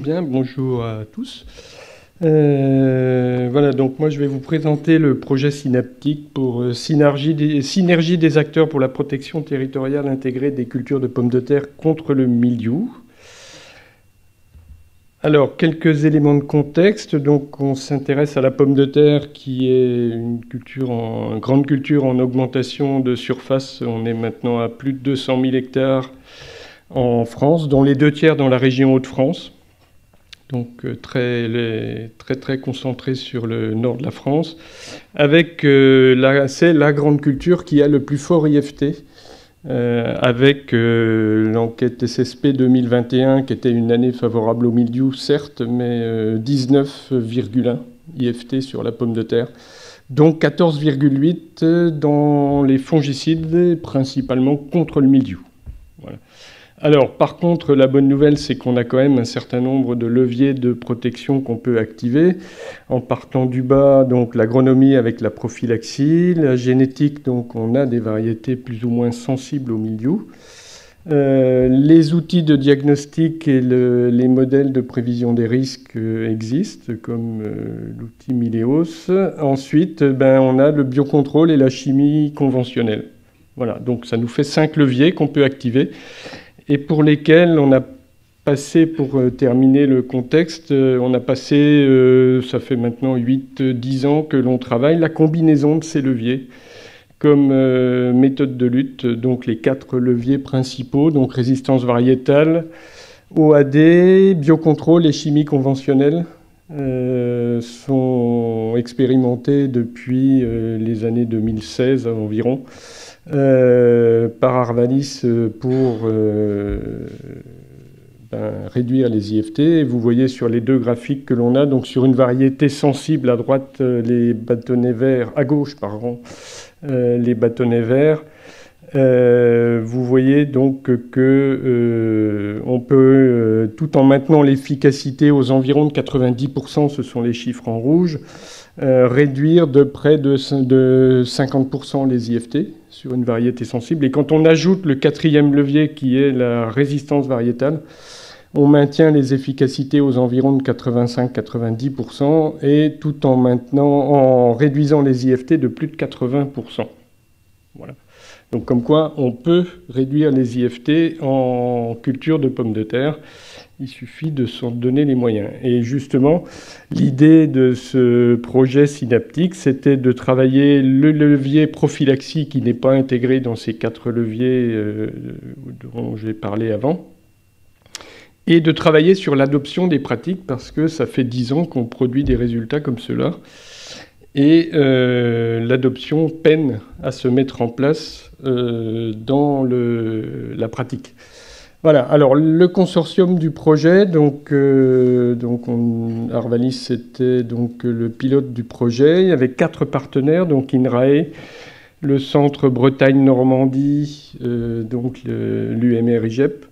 Bien, bonjour à tous. Voilà, donc moi je vais vous présenter le projet Synaptique pour synergie des acteurs pour la protection territoriale intégrée des cultures de pommes de terre contre le mildiou. Alors, quelques éléments de contexte. Donc, on s'intéresse à la pomme de terre qui est une grande culture en augmentation de surface. On est maintenant à plus de 200 000 hectares en France, dont les 2 tiers dans la région Hauts-de-France. Donc très concentré sur le nord de la France, avec c'est la grande culture qui a le plus fort IFT, avec l'enquête SSP 2021, qui était une année favorable au mildiou, certes, mais 19,1 IFT sur la pomme de terre, donc 14,8 dans les fongicides, principalement contre le mildiou. Voilà. Alors, par contre, la bonne nouvelle, c'est qu'on a quand même un certain nombre de leviers de protection qu'on peut activer. En partant du bas, donc l'agronomie avec la prophylaxie, la génétique, donc on a des variétés plus ou moins sensibles au mildiou. Les outils de diagnostic et les modèles de prévision des risques existent, comme l'outil Mileos. Ensuite, on a le biocontrôle et la chimie conventionnelle. Voilà, donc ça nous fait 5 leviers qu'on peut activer, et pour lesquels on a passé, pour terminer le contexte, on a passé, ça fait maintenant 8-10 ans que l'on travaille, la combinaison de ces leviers comme méthode de lutte. Donc les 4 leviers principaux, donc résistance variétale, OAD, biocontrôle et chimie conventionnelle, sont expérimentés depuis les années 2016 environ, par Arvalis pour réduire les IFT. Et vous voyez sur les 2 graphiques que l'on a, donc sur une variété sensible à droite, les bâtonnets verts, à gauche, pardon, les bâtonnets verts. Vous voyez donc que on peut, tout en maintenant l'efficacité aux environs de 90%, ce sont les chiffres en rouge, réduire de près de 50% les IFT sur une variété sensible. Et quand on ajoute le 4e levier qui est la résistance variétale, on maintient les efficacités aux environs de 85-90%, et tout en réduisant les IFT de plus de 80%. Voilà. Donc comme quoi on peut réduire les IFT en culture de pommes de terre. Il suffit de s'en donner les moyens. Et justement, l'idée de ce projet Synaptique, c'était de travailler le levier prophylaxie qui n'est pas intégré dans ces 4 leviers dont j'ai parlé avant, et de travailler sur l'adoption des pratiques, parce que ça fait 10 ans qu'on produit des résultats comme cela, et l'adoption peine à se mettre en place dans la pratique. Voilà, alors le consortium du projet, Arvalis c'était donc le pilote du projet. Il y avait 4 partenaires, donc INRAE, le Centre Bretagne-Normandie, donc l'UMR-IGEP,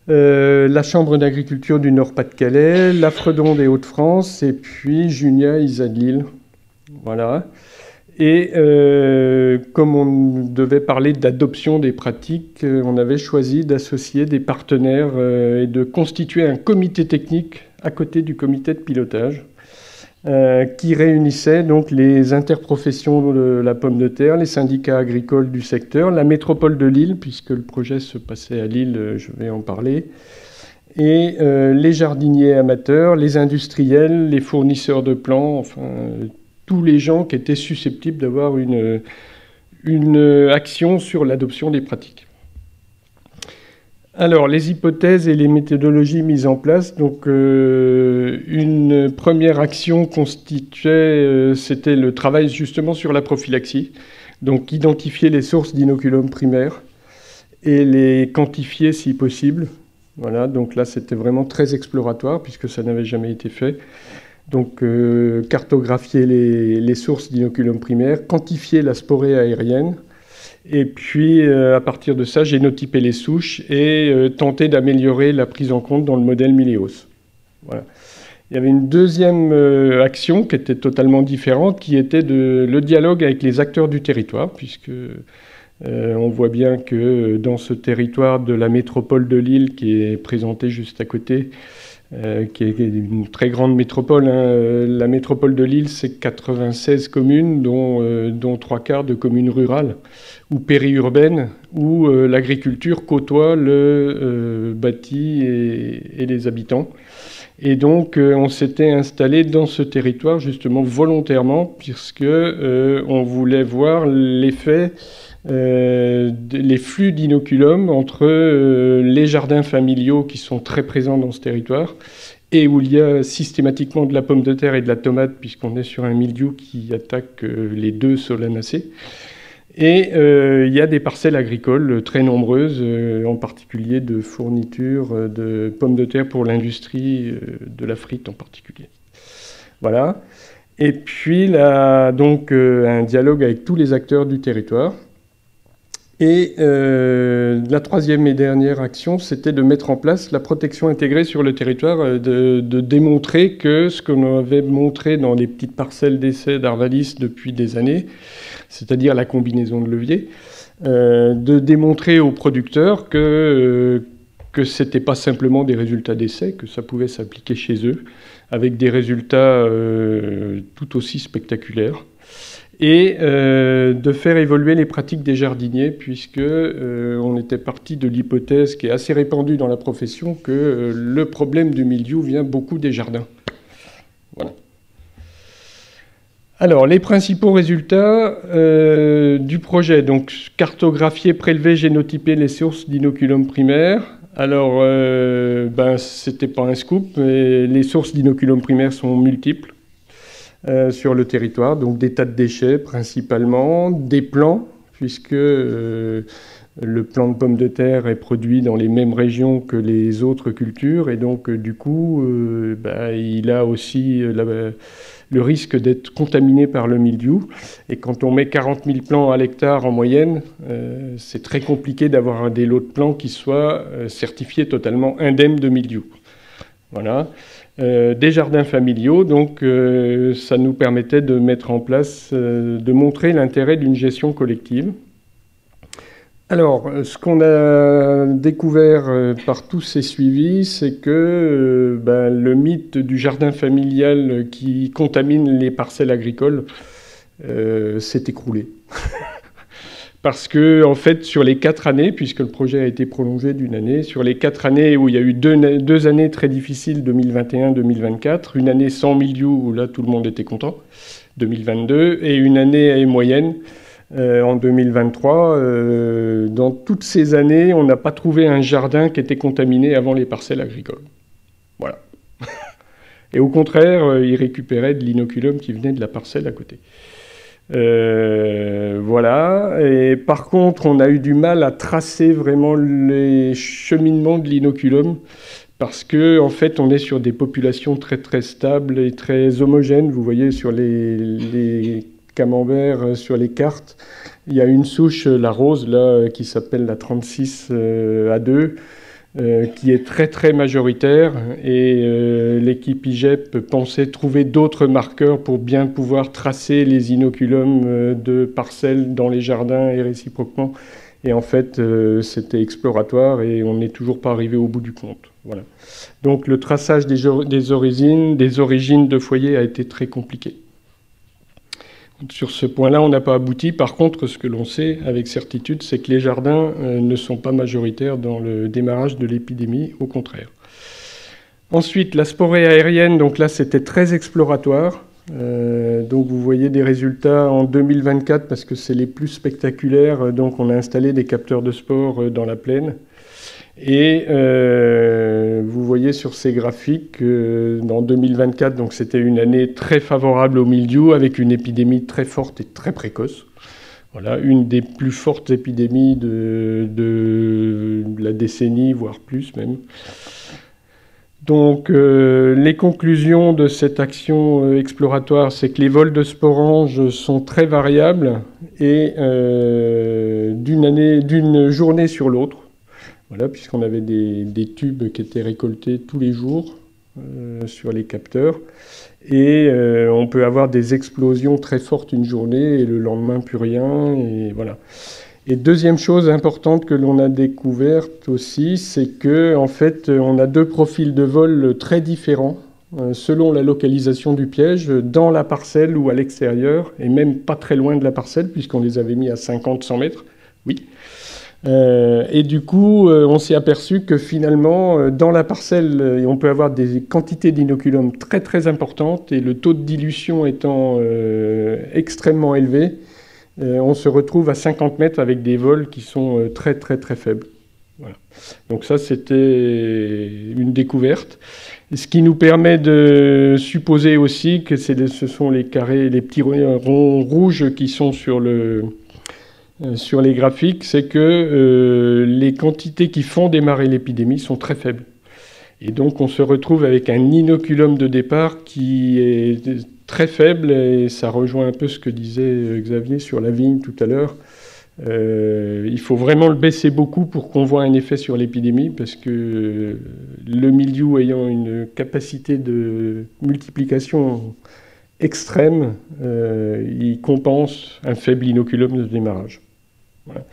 la Chambre d'agriculture du Nord-Pas-de-Calais, l'Afredon des Hauts-de-France, et puis Junia Isa de Lille. Voilà. Et comme on devait parler d'adoption des pratiques, on avait choisi d'associer des partenaires et de constituer un comité technique à côté du comité de pilotage qui réunissait donc les interprofessions de la pomme de terre, les syndicats agricoles du secteur, la métropole de Lille, puisque le projet se passait à Lille, je vais en parler, et les jardiniers amateurs, les industriels, les fournisseurs de plants, enfin tous les gens qui étaient susceptibles d'avoir une action sur l'adoption des pratiques. Alors, les hypothèses et les méthodologies mises en place. Donc, une première action constituait, c'était le travail justement sur la prophylaxie. Donc, identifier les sources d'inoculum primaires et les quantifier si possible. Voilà, donc là, c'était vraiment très exploratoire puisque ça n'avait jamais été fait. Donc, cartographier les sources d'inoculum primaire, quantifier la sporée aérienne, et puis à partir de ça, génotyper les souches et tenter d'améliorer la prise en compte dans le modèle Mileos. Voilà. Il y avait une deuxième action qui était totalement différente, qui était le dialogue avec les acteurs du territoire, puisque on voit bien que dans ce territoire de la métropole de Lille, qui est présenté juste à côté, qui est une très grande métropole, hein. La métropole de Lille, c'est 96 communes, dont 3/4 de communes rurales ou périurbaines, où l'agriculture côtoie le bâti et les habitants. Et donc, on s'était installé dans ce territoire justement volontairement, puisque on voulait voir l'effet, les flux d'inoculum entre les jardins familiaux qui sont très présents dans ce territoire et où il y a systématiquement de la pomme de terre et de la tomate, puisqu'on est sur un mildiou qui attaque les deux solanacées. Et il y a des parcelles agricoles très nombreuses, en particulier de fournitures de pommes de terre pour l'industrie de la frite en particulier. Voilà. Et puis là, donc un dialogue avec tous les acteurs du territoire. Et la troisième et dernière action, c'était de mettre en place la protection intégrée sur le territoire, de démontrer que ce qu'on avait montré dans les petites parcelles d'essai d'Arvalis depuis des années, c'est-à-dire la combinaison de leviers, de démontrer aux producteurs que ce n'était pas simplement des résultats d'essai, que ça pouvait s'appliquer chez eux, avec des résultats tout aussi spectaculaires. Et de faire évoluer les pratiques des jardiniers, puisque on était parti de l'hypothèse qui est assez répandue dans la profession que le problème du mildiou vient beaucoup des jardins. Voilà. Alors, les principaux résultats du projet, donc cartographier, prélever, génotyper les sources d'inoculum primaire. Alors, c'était pas un scoop, mais les sources d'inoculum primaire sont multiples. Sur le territoire, donc des tas de déchets principalement, des plants, puisque le plant de pomme de terre est produit dans les mêmes régions que les autres cultures, et donc du coup, il a aussi le risque d'être contaminé par le mildiou. Et quand on met 40 000 plants à l'hectare en moyenne, c'est très compliqué d'avoir des lots de plants qui soient certifiés totalement indemnes de mildiou. Voilà. Des jardins familiaux, donc ça nous permettait de mettre en place, de montrer l'intérêt d'une gestion collective. Alors, ce qu'on a découvert par tous ces suivis, c'est que le mythe du jardin familial qui contamine les parcelles agricoles s'est écroulé. Parce que, en fait, sur les 4 années, puisque le projet a été prolongé d'une année, sur les 4 années où il y a eu deux années très difficiles, 2021-2024, une année sans mildiou, où là tout le monde était content, 2022, et une année moyenne en 2023. Dans toutes ces années, on n'a pas trouvé un jardin qui était contaminé avant les parcelles agricoles. Voilà. Et au contraire, ils récupéraient de l'inoculum qui venait de la parcelle à côté. Voilà. Et par contre, on a eu du mal à tracer vraiment les cheminements de l'inoculum parce que, en fait, on est sur des populations très très stables et très homogènes. Vous voyez sur les camemberts, sur les cartes, il y a une souche, la rose, là, qui s'appelle la 36A2, qui est très très majoritaire, et l'équipe IGEP pensait trouver d'autres marqueurs pour bien pouvoir tracer les inoculums de parcelles dans les jardins et réciproquement. Et en fait, c'était exploratoire et on n'est toujours pas arrivé au bout du compte. Voilà. Donc le traçage des origines de foyer a été très compliqué. Sur ce point-là, on n'a pas abouti. Par contre, ce que l'on sait avec certitude, c'est que les jardins ne sont pas majoritaires dans le démarrage de l'épidémie, au contraire. Ensuite, la sporée aérienne, donc là, c'était très exploratoire. Donc vous voyez des résultats en 2024, parce que c'est les plus spectaculaires. Donc on a installé des capteurs de spores dans la plaine. Et vous voyez sur ces graphiques, en 2024, donc c'était une année très favorable au mildiou, avec une épidémie très forte et très précoce. Voilà, une des plus fortes épidémies de la décennie, voire plus même. Donc les conclusions de cette action exploratoire, c'est que les vols de sporanges sont très variables et d'une journée sur l'autre. Voilà, puisqu'on avait des tubes qui étaient récoltés tous les jours sur les capteurs. Et on peut avoir des explosions très fortes une journée et le lendemain plus rien. Et voilà. Et deuxième chose importante que l'on a découverte aussi, c'est que en fait, on a deux profils de vol très différents selon la localisation du piège, dans la parcelle ou à l'extérieur, et même pas très loin de la parcelle, puisqu'on les avait mis à 50-100 mètres. Oui. Et du coup, on s'est aperçu que finalement, dans la parcelle, on peut avoir des quantités d'inoculum très très importantes, et le taux de dilution étant extrêmement élevé, on se retrouve à 50 mètres avec des vols qui sont très très très faibles. Voilà. Donc ça, c'était une découverte. Ce qui nous permet de supposer aussi que ce sont les carrés, les petits ronds rouges qui sont sur les graphiques, c'est que les quantités qui font démarrer l'épidémie sont très faibles. Et donc on se retrouve avec un inoculum de départ qui est très faible, et ça rejoint un peu ce que disait Xavier sur la vigne tout à l'heure. Il faut vraiment le baisser beaucoup pour qu'on voit un effet sur l'épidémie, parce que le milieu ayant une capacité de multiplication extrême, il compense un faible inoculum de démarrage. Voilà.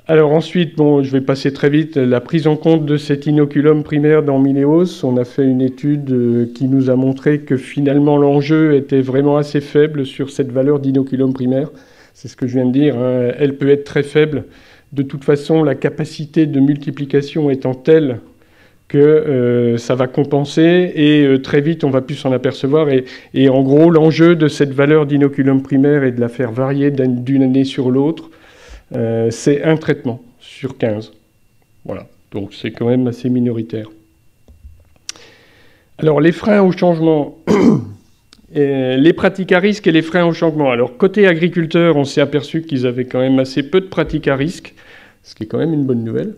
Alors ensuite, bon, je vais passer très vite, la prise en compte de cet inoculum primaire dans Mineos. On a fait une étude qui nous a montré que finalement l'enjeu était vraiment assez faible sur cette valeur d'inoculum primaire. C'est ce que je viens de dire, hein. Elle peut être très faible. De toute façon, la capacité de multiplication étant telle que ça va compenser, et très vite on va plus s'en apercevoir. Et en gros, l'enjeu de cette valeur d'inoculum primaire est de la faire varier d'une année sur l'autre. C'est un traitement sur 15. Voilà, donc c'est quand même assez minoritaire. Alors les freins au changement, les pratiques à risque et les freins au changement. Alors côté agriculteur, on s'est aperçu qu'ils avaient quand même assez peu de pratiques à risque, ce qui est quand même une bonne nouvelle.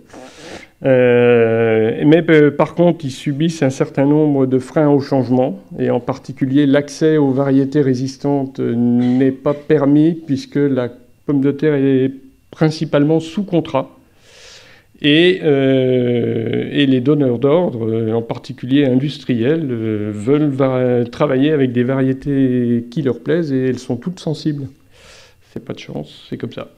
Mais par contre, ils subissent un certain nombre de freins au changement, et en particulier l'accès aux variétés résistantes n'est pas permis, puisque la pomme de terre est principalement sous contrat, et les donneurs d'ordre, en particulier industriels, veulent travailler avec des variétés qui leur plaisent, et elles sont toutes sensibles. C'est pas de chance, c'est comme ça.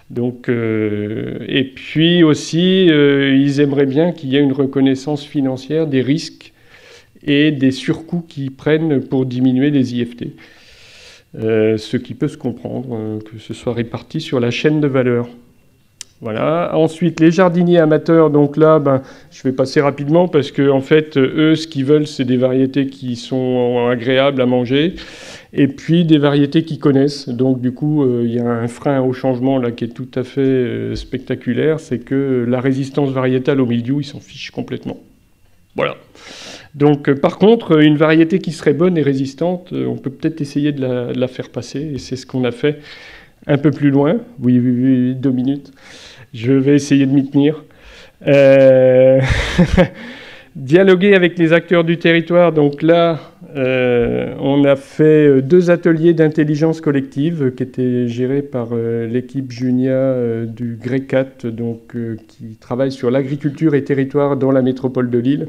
Donc, et puis aussi, ils aimeraient bien qu'il y ait une reconnaissance financière des risques et des surcoûts qu'ils prennent pour diminuer les IFT. Ce qui peut se comprendre, que ce soit réparti sur la chaîne de valeur. Voilà. Ensuite, les jardiniers amateurs, donc là, je vais passer rapidement, parce que en fait, eux, ce qu'ils veulent, c'est des variétés qui sont agréables à manger, et puis des variétés qu'ils connaissent. Donc du coup, il y a un frein au changement là qui est tout à fait spectaculaire, c'est que la résistance variétale au mildiou, ils s'en fichent complètement. Voilà. Donc par contre, une variété qui serait bonne et résistante, on peut peut-être essayer de la faire passer, et c'est ce qu'on a fait un peu plus loin. Oui, 2 minutes. Je vais essayer de m'y tenir. Dialoguer avec les acteurs du territoire. Donc là, on a fait 2 ateliers d'intelligence collective qui étaient gérés par l'équipe Junia du GRECAT, donc, qui travaille sur l'agriculture et territoire dans la métropole de Lille,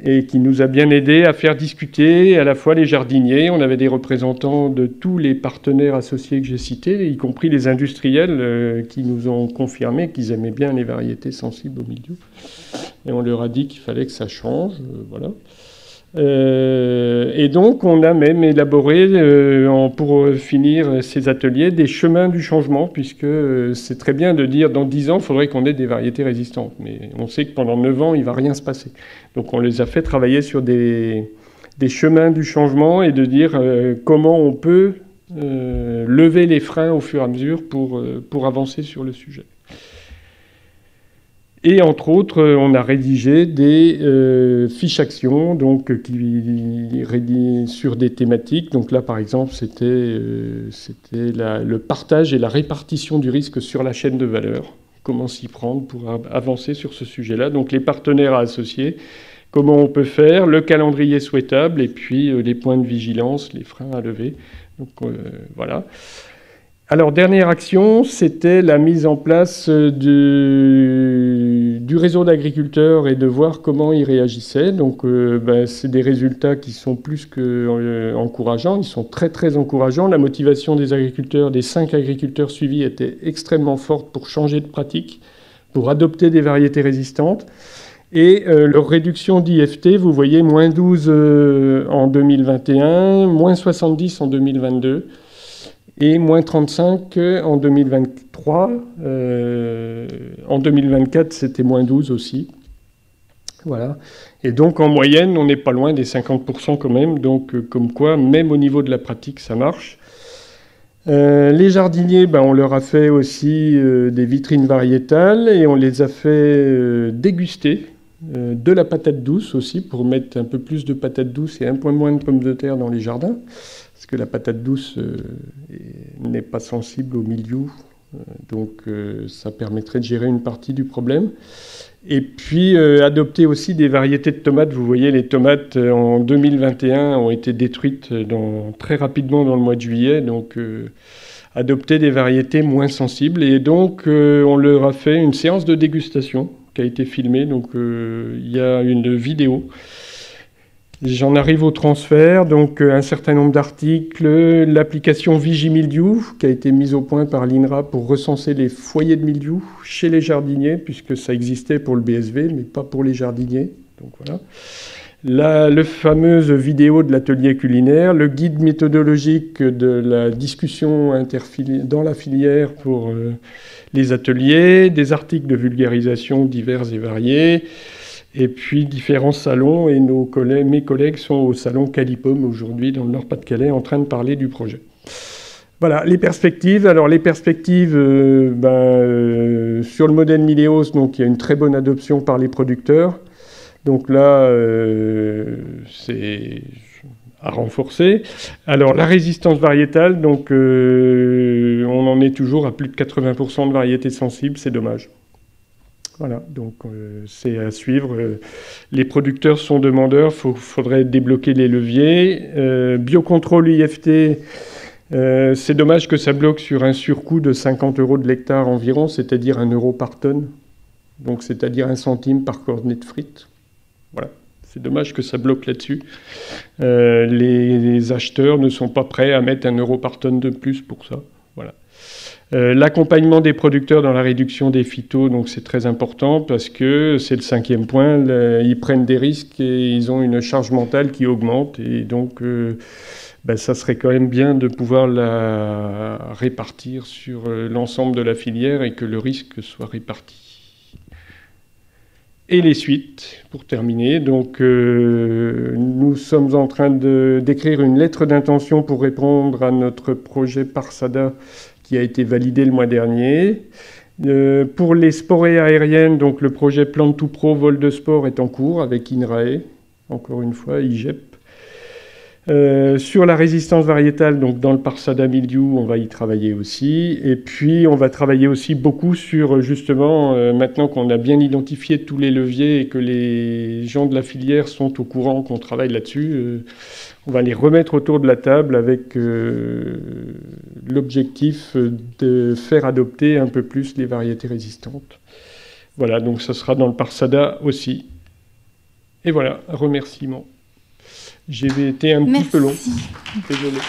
et qui nous a bien aidé à faire discuter à la fois les jardiniers. On avait des représentants de tous les partenaires associés que j'ai cités, y compris les industriels qui nous ont confirmé qu'ils aimaient bien les variétés sensibles au milieu. Et on leur a dit qu'il fallait que ça change. Voilà. Et donc, on a même élaboré, pour finir ces ateliers, des chemins du changement, puisque c'est très bien de dire dans 10 ans, il faudrait qu'on ait des variétés résistantes. Mais on sait que pendant 9 ans, il ne va rien se passer. Donc, on les a fait travailler sur des chemins du changement, et de dire comment on peut lever les freins au fur et à mesure pour avancer sur le sujet. Et entre autres, on a rédigé des fiches actions, donc sur des thématiques. Donc là, par exemple, c'était le partage et la répartition du risque sur la chaîne de valeur. Comment s'y prendre pour avancer sur ce sujet-là. Donc les partenaires à associer, comment on peut faire, le calendrier souhaitable, et puis les points de vigilance, les freins à lever. Donc voilà. Alors, dernière action, c'était la mise en place du du réseau d'agriculteurs et de voir comment ils réagissaient. Donc, c'est des résultats qui sont plus qu'encourageants. Ils sont très, très encourageants. La motivation des agriculteurs, des 5 agriculteurs suivis, était extrêmement forte pour changer de pratique, pour adopter des variétés résistantes. Et leur réduction d'IFT, vous voyez, moins 12 en 2021, moins 70 en 2022 et moins 35 en 2023. En 2024, c'était moins 12 aussi. Voilà. Et donc, en moyenne, on n'est pas loin des 50% quand même. Donc, comme quoi, même au niveau de la pratique, ça marche. Les jardiniers, on leur a fait aussi des vitrines variétales et on les a fait déguster de la patate douce aussi, pour mettre un peu plus de patate douce et un point moins de pommes de terre dans les jardins, parce que la patate douce n'est pas sensible au milieu, donc ça permettrait de gérer une partie du problème. Et puis adopter aussi des variétés de tomates. Vous voyez, les tomates en 2021 ont été détruites très rapidement dans le mois de juillet, donc adopter des variétés moins sensibles. Et donc on leur a fait une séance de dégustation qui a été filmée, donc il y a une vidéo. J'en arrive au transfert, donc un certain nombre d'articles, l'application Vigimildiou qui a été mise au point par l'INRA pour recenser les foyers de mildiou chez les jardiniers, puisque ça existait pour le BSV, mais pas pour les jardiniers. Donc voilà. La fameuse vidéo de l'atelier culinaire, le guide méthodologique de la discussion dans la filière pour les ateliers, des articles de vulgarisation divers et variés, et puis différents salons, et mes collègues sont au salon Calipom aujourd'hui dans le Nord-Pas-de-Calais en train de parler du projet. Voilà, les perspectives. Alors les perspectives, sur le modèle Miléos, donc il y a une très bonne adoption par les producteurs. Donc là, c'est à renforcer. Alors la résistance variétale, donc on en est toujours à plus de 80% de variétés sensibles, c'est dommage. Voilà, donc c'est à suivre. Les producteurs sont demandeurs, faudrait débloquer les leviers. Biocontrôle IFT, c'est dommage que ça bloque sur un surcoût de 50 € de l'hectare environ, c'est-à-dire 1 € par tonne, donc c'est-à-dire 1 centime par cornet de frites. Voilà, c'est dommage que ça bloque là-dessus. Les acheteurs ne sont pas prêts à mettre 1 € par tonne de plus pour ça. Voilà. L'accompagnement des producteurs dans la réduction des phytos, donc c'est très important parce que c'est le 5e point, ils prennent des risques et ils ont une charge mentale qui augmente et donc ça serait quand même bien de pouvoir la répartir sur l'ensemble de la filière et que le risque soit réparti. Et les suites, pour terminer. Donc, nous sommes en train d'écrire une lettre d'intention pour répondre à notre projet Parsada qui a été validé le mois dernier. Pour les sporées aériennes, donc le projet Plante tout Pro vol de sport est en cours avec INRAE, encore une fois, IGEP. Sur la résistance variétale, donc dans le Parsada mildiou, on va y travailler aussi. Et puis, on va travailler aussi beaucoup sur, justement, maintenant qu'on a bien identifié tous les leviers et que les gens de la filière sont au courant qu'on travaille là-dessus, on va les remettre autour de la table avec l'objectif de faire adopter un peu plus les variétés résistantes. Voilà, donc ça sera dans le Parsada aussi. Et voilà, un remerciement. J'ai été un petit peu long. Désolé.